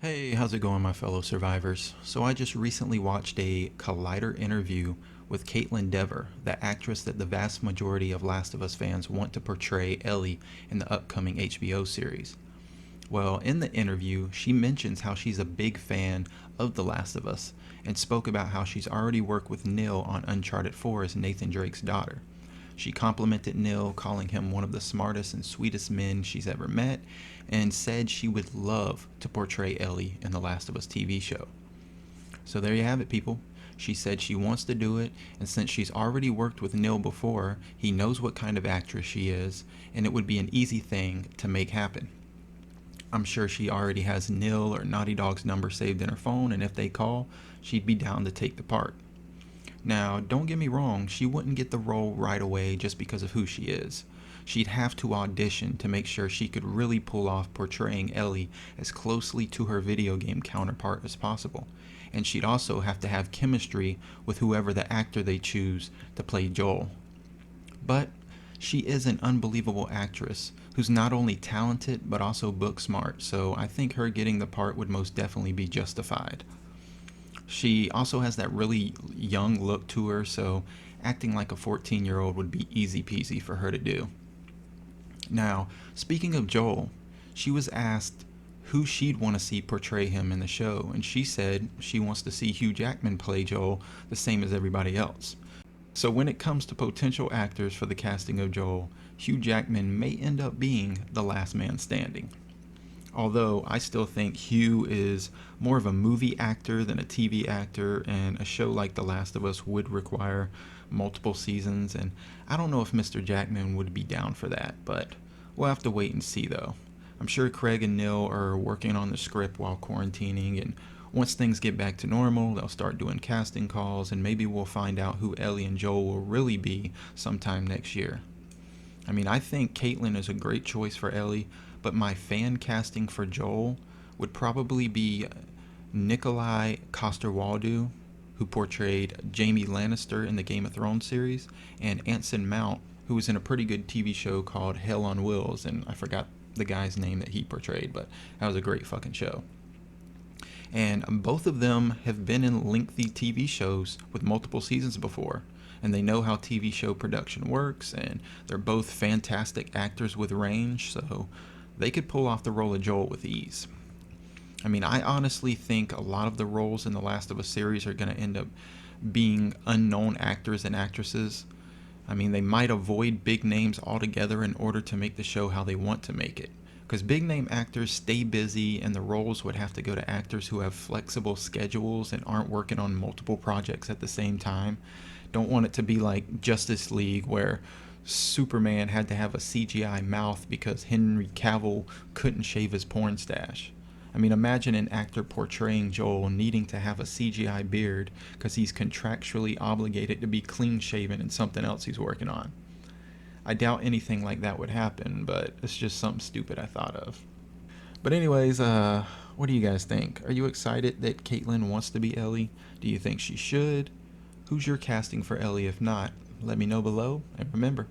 Hey, how's it going, my fellow survivors? So I just recently watched a Collider interview with Kaitlyn, the actress that the vast majority of Last of Us fans want to portray Ellie in the upcoming HBO series. Well, in the interview, she mentions how she's a big fan of The Last of Us and spoke about how she's already worked with Neil on Uncharted 4 as Nathan Drake's daughter. She complimented Neil, calling him one of the smartest and sweetest men she's ever met, and said she would love to portray Ellie in the Last of Us TV show. So there you have it, people. She said she wants to do it, and since she's already worked with Neil before, he knows what kind of actress she is, and it would be an easy thing to make happen. I'm sure she already has Neil or Naughty Dog's number saved in her phone, and if they call, she'd be down to take the part. Now, don't get me wrong, she wouldn't get the role right away just because of who she is. She'd have to audition to make sure she could really pull off portraying Ellie as closely to her video game counterpart as possible. And she'd also have to have chemistry with whoever the actor they choose to play Joel. But she is an unbelievable actress who's not only talented but also book smart, so I think her getting the part would most definitely be justified. She also has that really young look to her, so acting like a 14-year-old would be easy peasy for her to do. Now, speaking of Joel, she was asked who she'd want to see portray him in the show, and she said she wants to see Hugh Jackman play Joel the same as everybody else. So when it comes to potential actors for the casting of Joel, Hugh Jackman may end up being the last man standing. Although I still think Hugh is more of a movie actor than a TV actor, and a show like The Last of Us would require multiple seasons, and I don't know if Mr. Jackman would be down for that, but we'll have to wait and see though. I'm sure Craig and Neil are working on the script while quarantining, and once things get back to normal, they'll start doing casting calls, and maybe we'll find out who Ellie and Joel will really be sometime next year. I mean, I think Kaitlyn is a great choice for Ellie, but my fan casting for Joel would probably be Nikolai Coster-Waldau, who portrayed Jaime Lannister in the Game of Thrones series, and Anson Mount, who was in a pretty good TV show called Hell on Wheels, and I forgot the guy's name that he portrayed, but that was a great fucking show. And both of them have been in lengthy TV shows with multiple seasons before, and they know how TV show production works, and they're both fantastic actors with range, so they could pull off the role of Joel with ease. I mean, I honestly think a lot of the roles in the Last of Us series are going to end up being unknown actors and actresses. I mean, they might avoid big names altogether in order to make the show how they want to make it. Because big name actors stay busy, and the roles would have to go to actors who have flexible schedules and aren't working on multiple projects at the same time. Don't want it to be like Justice League, where Superman had to have a CGI mouth because Henry Cavill couldn't shave his porn stash. I mean, imagine an actor portraying Joel needing to have a CGI beard because he's contractually obligated to be clean shaven in something else he's working on. I doubt anything like that would happen, but it's just something stupid I thought of. But anyways, what do you guys think? Are you excited that Kaitlyn wants to be Ellie? Do you think she should? Who's your casting for Ellie if not? Let me know below, and remember,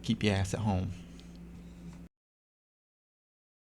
keep your ass at home.